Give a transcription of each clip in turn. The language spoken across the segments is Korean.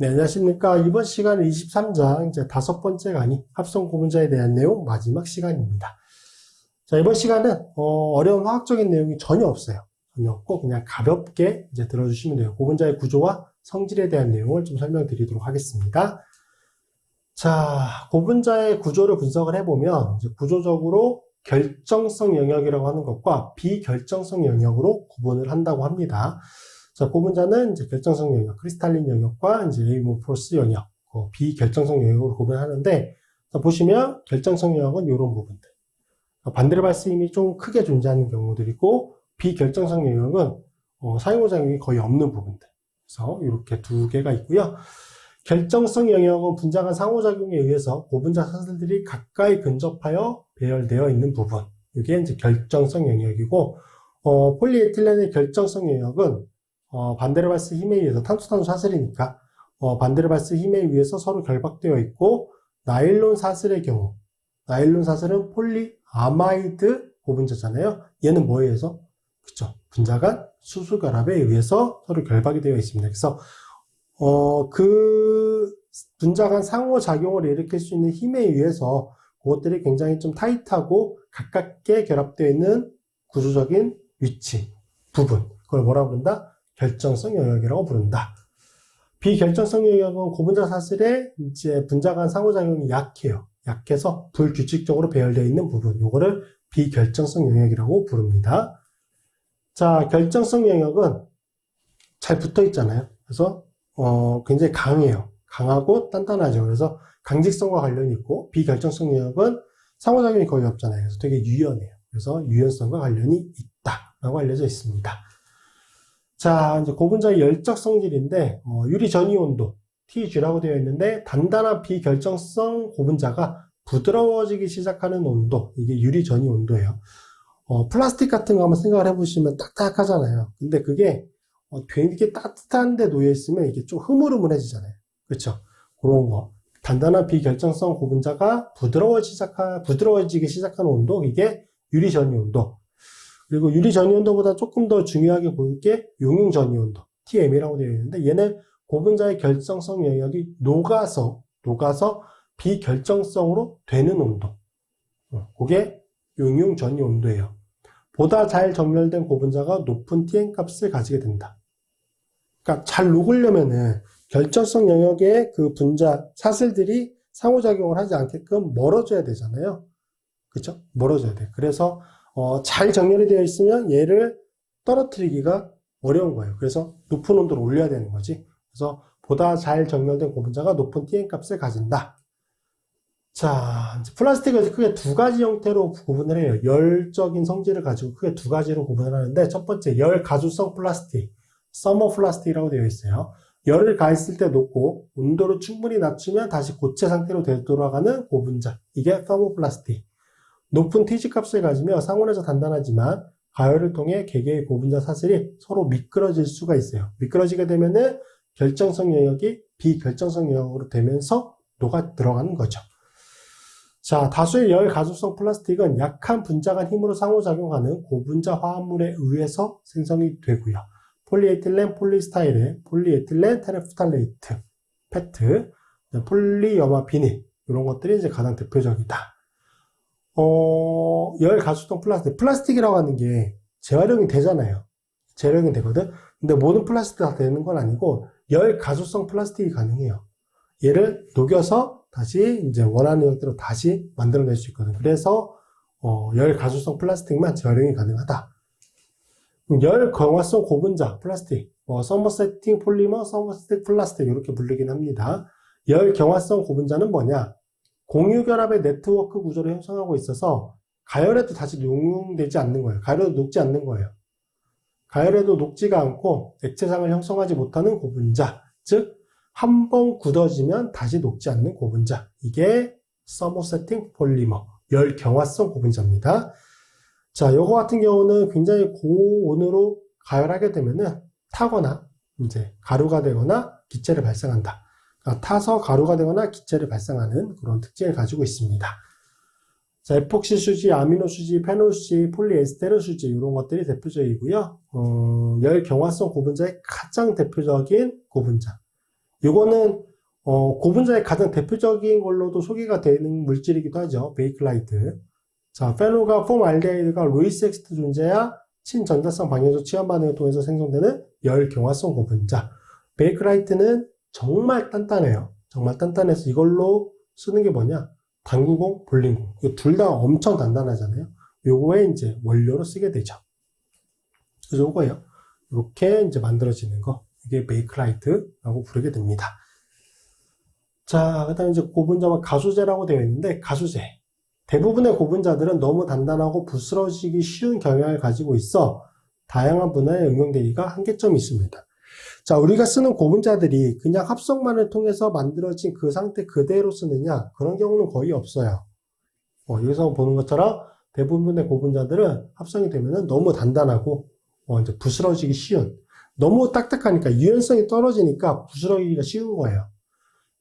네, 안녕하십니까. 이번 시간은 23장, 이제 5번째 강의, 합성 고분자에 대한 내용 마지막 시간입니다. 자, 이번 시간은, 어려운 화학적인 내용이 전혀 없어요. 전혀 없고, 그냥 가볍게 이제 들어주시면 돼요. 고분자의 구조와 성질에 대한 내용을 좀 설명드리도록 하겠습니다. 자, 고분자의 구조를 분석을 해보면, 이제 구조적으로 결정성 영역이라고 하는 것과 비결정성 영역으로 구분을 한다고 합니다. 자, 고분자는 이제 결정성 영역, 크리스탈린 영역과 이제 에이모포러스 영역, 비결정성 영역으로 구분하는데, 자, 보시면 결정성 영역은 이런 부분들. 반데르발스 힘이 좀 크게 존재하는 경우들이고, 비결정성 영역은 상호작용이 거의 없는 부분들. 그래서 이렇게 두 개가 있고요. 결정성 영역은 분자 간 상호작용에 의해서 고분자 사슬들이 가까이 근접하여 배열되어 있는 부분. 이게 이제 결정성 영역이고, 폴리에틸렌의 결정성 영역은 반데르발스 힘에 의해서 탄소탄소 사슬이니까 반데르발스 힘에 의해서 서로 결박되어 있고, 나일론 사슬의 경우, 나일론 사슬은 폴리아마이드 고분자잖아요. 얘는 뭐에 의해서? 그쵸, 분자 간 수소결합에 의해서 서로 결박이 되어 있습니다. 그래서 그 분자 간 상호작용을 일으킬 수 있는 힘에 의해서 그것들이 굉장히 좀 타이트하고 가깝게 결합되어 있는 구조적인 위치, 부분, 그걸 뭐라고 부른다? 결정성 영역이라고 부른다. 비결정성 영역은 고분자 사슬의 이제 분자 간 상호작용이 약해요. 약해서 불규칙적으로 배열되어 있는 부분, 요거를 비결정성 영역이라고 부릅니다. 자, 결정성 영역은 잘 붙어 있잖아요. 그래서 굉장히 강해요. 강하고 단단하죠. 그래서 강직성과 관련이 있고, 비결정성 영역은 상호작용이 거의 없잖아요. 그래서 되게 유연해요. 그래서 유연성과 관련이 있다라고 알려져 있습니다. 자, 이제 고분자의 열적 성질인데, 유리 전이 온도, TG라고 되어 있는데, 단단한 비결정성 고분자가 부드러워지기 시작하는 온도, 이게 유리 전이 온도예요. 플라스틱 같은 거 한번 생각을 해보시면 딱딱하잖아요. 근데 그게 되게 따뜻한 데 놓여 있으면 이게 좀 흐물흐물해지잖아요. 그렇죠? 그런 거. 단단한 비결정성 고분자가 부드러워지기 시작하는 온도, 이게 유리 전이 온도. 그리고 유리 전이 온도보다 조금 더 중요하게 보일 게 용융 전이 온도, TM이라고 되어 있는데, 얘는 고분자의 결정성 영역이 녹아서 비결정성으로 되는 온도. 그게 용융 전이 온도예요. 보다 잘 정렬된 고분자가 높은 TM 값을 가지게 된다. 그러니까 잘 녹으려면은 결정성 영역의 그 분자 사슬들이 상호작용을 하지 않게끔 멀어져야 되잖아요. 그렇죠? 멀어져야 돼. 그래서 잘 정렬이 되어 있으면 얘를 떨어뜨리기가 어려운 거예요. 그래서 높은 온도를 올려야 되는 거지. 그래서 보다 잘 정렬된 고분자가 높은 TM 값을 가진다. 자, 플라스틱을 크게 두 가지 형태로 구분을 해요. 열적인 성질을 가지고 크게 두 가지로 구분을 하는데, 첫 번째 열 가주성 플라스틱, 서머 플라스틱이라고 되어 있어요. 열을 가했을 때 녹고 온도를 충분히 낮추면 다시 고체 상태로 되돌아가는 고분자, 이게 서머플라스틱. 높은 TG 값을 가지며 상온에서 단단하지만 가열을 통해 개개의 고분자 사슬이 서로 미끄러질 수가 있어요. 미끄러지게 되면은 결정성 영역이 비결정성 영역으로 되면서 녹아 들어가는 거죠. 자, 다수의 열 가주성 플라스틱은 약한 분자 간 힘으로 상호작용하는 고분자 화합물에 의해서 생성이 되고요. 폴리에틸렌, 폴리스타이렌, 폴리에틸렌, 테레프탈레이트, 페트, 폴리염화 비닐, 이런 것들이 이제 가장 대표적이다. 열 가주성 플라스틱이라고 하는 게 재활용이 되잖아요. 재활용이 되거든? 근데 모든 플라스틱 다 되는 건 아니고, 열 가주성 플라스틱이 가능해요. 얘를 녹여서 다시 이제 원하는 형태로 다시 만들어낼 수 있거든. 그래서 열 가주성 플라스틱만 재활용이 가능하다. 열 경화성 고분자 플라스틱, 서머세팅 폴리머, 서머세팅 플라스틱 이렇게 부르긴 합니다. 열 경화성 고분자는 뭐냐? 공유결합의 네트워크 구조를 형성하고 있어서 가열에도 다시 용융되지 않는 거예요. 가열에도 녹지 않는 거예요. 가열에도 녹지가 않고 액체상을 형성하지 못하는 고분자, 즉 한 번 굳어지면 다시 녹지 않는 고분자, 이게 서머세팅 폴리머, 열 경화성 고분자입니다. 자, 요거 같은 경우는 굉장히 고온으로 가열하게 되면은 타거나 이제 가루가 되거나 기체를 발생한다. 그러니까 타서 가루가 되거나 기체를 발생하는 그런 특징을 가지고 있습니다. 자, 에폭시 수지, 아미노 수지, 페놀 수지, 폴리에스테르 수지 이런 것들이 대표적이고요. 열 경화성 고분자의 가장 대표적인 고분자. 이거는 고분자의 가장 대표적인 걸로도 소개가 되는 물질이기도 하죠. 베이클라이트. 자, 페노가 폼 알데히드가 루이스 엑시트 존재야 친전자성 방향적 치환 반응을 통해서 생성되는 열 경화성 고분자. 베이클라이트는 정말 단단해요. 정말 단단해서 이걸로 쓰는 게 뭐냐? 당구공, 볼링공. 이 둘 다 엄청 단단하잖아요. 요거에 이제 원료로 쓰게 되죠. 그래서 요거예요. 이렇게 이제 만들어지는 거. 이게 베이클라이트라고 부르게 됩니다. 자, 그 다음에 이제 고분자와 가소제라고 되어 있는데, 가소제. 대부분의 고분자들은 너무 단단하고 부스러지기 쉬운 경향을 가지고 있어 다양한 분야에 응용되기가 한계점이 있습니다. 자, 우리가 쓰는 고분자들이 그냥 합성만을 통해서 만들어진 그 상태 그대로 쓰느냐? 그런 경우는 거의 없어요. 여기서 보는 것처럼 대부분의 고분자들은 합성이 되면은 너무 단단하고, 이제 부스러지기 쉬운. 너무 딱딱하니까 유연성이 떨어지니까 부스러지기가 쉬운 거예요.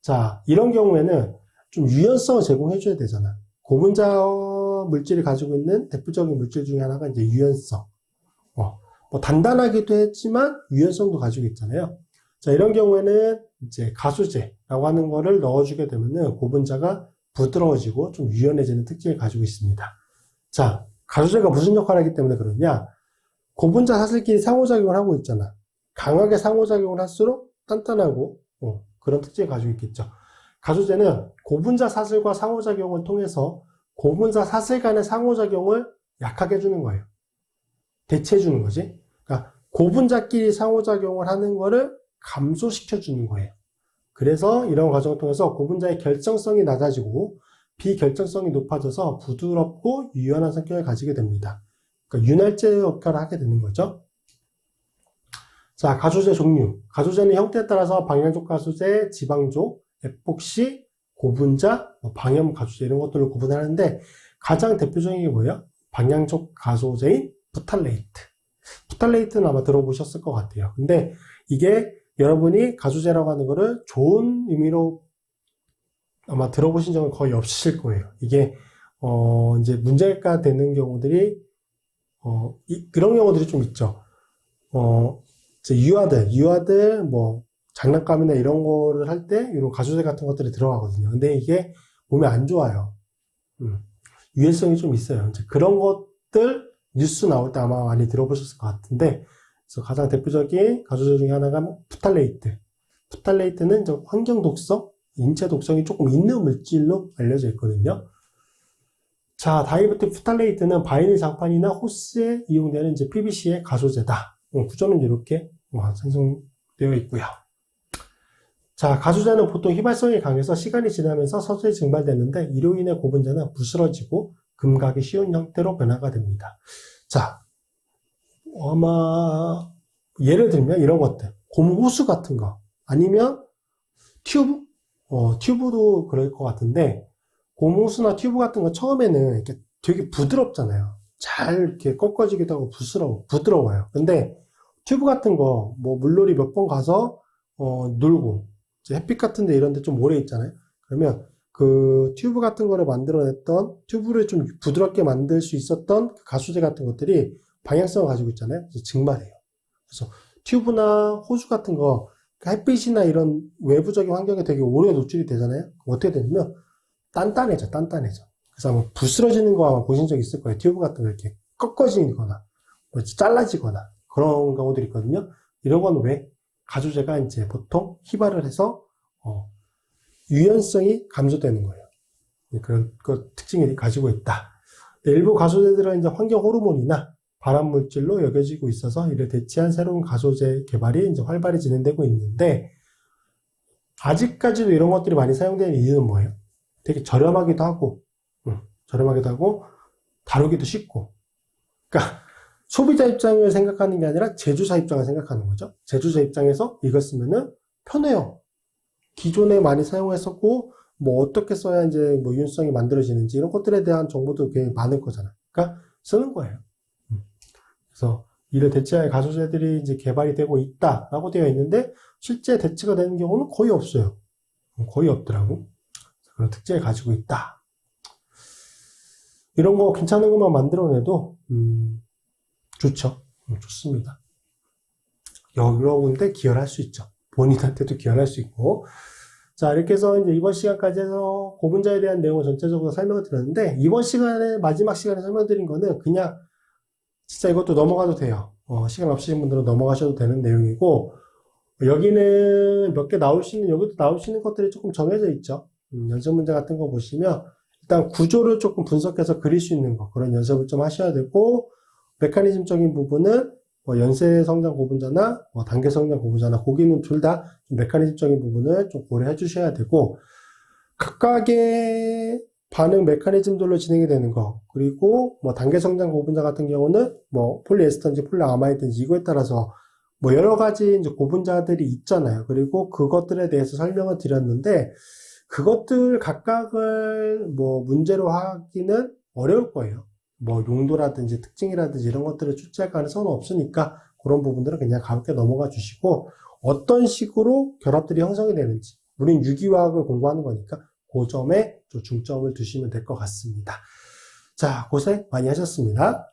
자, 이런 경우에는 좀 유연성을 제공해줘야 되잖아. 고분자 물질이 가지고 있는 대표적인 물질 중에 하나가 이제 유연성. 뭐 단단하기도 했지만 유연성도 가지고 있잖아요. 자, 이런 경우에는 이제 가소제라고 하는 거를 넣어주게 되면은 고분자가 부드러워지고 좀 유연해지는 특징을 가지고 있습니다. 자, 가소제가 무슨 역할을 하기 때문에 그러냐? 고분자 사슬끼리 상호작용을 하고 있잖아. 강하게 상호작용을 할수록 단단하고 그런 특징을 가지고 있겠죠. 가소제는 고분자 사슬과 상호작용을 통해서 고분자 사슬 간의 상호작용을 약하게 해주는 거예요. 대체해주는 거지. 그러니까 고분자끼리 상호작용을 하는 거를 감소시켜주는 거예요. 그래서 이런 과정을 통해서 고분자의 결정성이 낮아지고 비결정성이 높아져서 부드럽고 유연한 성격을 가지게 됩니다. 그러니까 윤활제 역할을 하게 되는 거죠. 자, 가소제 종류. 가소제는 형태에 따라서 방향족 가소제, 지방족, 에폭시, 고분자, 방염 가소제 이런 것들을 구분하는데 가장 대표적인 게 뭐예요? 방향족 가소제인 부탈레이트. 부탈레이트는 아마 들어보셨을 것 같아요. 근데 이게 여러분이 가소제라고 하는 거를 좋은 의미로 아마 들어보신 적은 거의 없으실 거예요. 이게 이제 문제가 되는 경우들이 그런 경우들이 좀 있죠. 이제 유아들 뭐 장난감이나 이런 거를 할 때 이런 가소제 같은 것들이 들어가거든요. 근데 이게 몸에 안 좋아요. 유해성이 좀 있어요. 이제 그런 것들 뉴스 나올 때 아마 많이 들어보셨을 것 같은데, 그래서 가장 대표적인 가소제 중에 하나가 부탈레이트. 부탈레이트는 환경 독성, 인체 독성이 조금 있는 물질로 알려져 있거든요. 자, 다이버트 부탈레이트는 바이닐 장판이나 호스에 이용되는 이제 PVC의 가소제다. 구조는 이렇게 생성되어 있고요. 자, 가소제는 보통 휘발성이 강해서 시간이 지나면서 서서히 증발되는데 이로 인해 고분자는 부스러지고 금가기 쉬운 형태로 변화가 됩니다. 자, 아마 예를 들면 이런 것들, 고무호수 같은 거 아니면 튜브? 튜브도 그럴 것 같은데 고무호수나 튜브 같은 거 처음에는 이렇게 되게 부드럽잖아요. 잘 이렇게 꺾어지기도 하고 부드러워요. 근데 튜브 같은 거, 뭐 물놀이 몇 번 가서 놀고 이제 햇빛 같은 데 이런 데 좀 오래 있잖아요. 그러면 그 튜브 같은 거를 만들어냈던 튜브를 좀 부드럽게 만들 수 있었던 그 가소제 같은 것들이 방향성을 가지고 있잖아요. 그래서 증발해요. 그래서 튜브나 호수 같은 거 햇빛이나 이런 외부적인 환경에 되게 오래 노출이 되잖아요. 그럼 어떻게 되냐면 단단해져. 그래서 아마 부스러지는 거 아마 보신 적 있을 거예요. 튜브 같은 거 이렇게 꺾어지거나 뭐 잘라지거나 그런 경우들이 있거든요. 이런 건 왜? 가소제가 이제 보통 휘발을 해서 유연성이 감소되는 거예요. 그런 특징을 가지고 있다. 일부 가소제들은 이제 환경 호르몬이나 발암 물질로 여겨지고 있어서 이를 대체한 새로운 가소제 개발이 이제 활발히 진행되고 있는데 아직까지도 이런 것들이 많이 사용되는 이유는 뭐예요? 되게 저렴하기도 하고 다루기도 쉽고. 그러니까 소비자 입장을 생각하는 게 아니라 제조사 입장을 생각하는 거죠. 제조사 입장에서 이걸 쓰면은 편해요. 기존에 많이 사용했었고, 뭐 어떻게 써야 이제 뭐 유연성이 만들어지는지 이런 것들에 대한 정보도 굉장히 많을 거잖아요. 그러니까 쓰는 거예요. 그래서 이를 대체할 가소제들이 이제 개발이 되고 있다라고 되어 있는데 실제 대체가 되는 경우는 거의 없어요. 거의 없더라고. 그런 특징을 가지고 있다. 이런 거 괜찮은 것만 만들어내도 좋죠. 좋습니다. 여러 군데 기여를 할 수 있죠. 본인한테도 기여할 수 있고. 자, 이렇게 해서 이제 이번 시간까지 해서 고분자에 대한 내용을 전체적으로 설명을 드렸는데, 이번 시간에, 마지막 시간에 설명드린 거는 그냥 진짜 이것도 넘어가도 돼요. 시간 없으신 분들은 넘어가셔도 되는 내용이고, 여기는 몇 개 나올 수 있는, 여기도 나올 수 있는 것들이 조금 정해져 있죠. 연습 문제 같은 거 보시면, 일단 구조를 조금 분석해서 그릴 수 있는 거, 그런 연습을 좀 하셔야 되고, 메커니즘적인 부분은 뭐 연쇄 성장 고분자나 뭐 단계 성장 고분자나 거기는 둘 다 메커니즘적인 부분을 좀 고려해 주셔야 되고, 각각의 반응 메커니즘들로 진행이 되는 거, 그리고 뭐 단계 성장 고분자 같은 경우는 뭐 폴리에스터인지 폴리아마이드인지 이거에 따라서 뭐 여러 가지 이제 고분자들이 있잖아요. 그리고 그것들에 대해서 설명을 드렸는데, 그것들 각각을 뭐 문제로 하기는 어려울 거예요. 뭐 용도라든지 특징이라든지 이런 것들을 출제할 가능성은 없으니까 그런 부분들은 그냥 가볍게 넘어가 주시고, 어떤 식으로 결합들이 형성이 되는지, 우린 유기화학을 공부하는 거니까 그 점에 좀 중점을 두시면 될 것 같습니다. 자, 고생 많이 하셨습니다.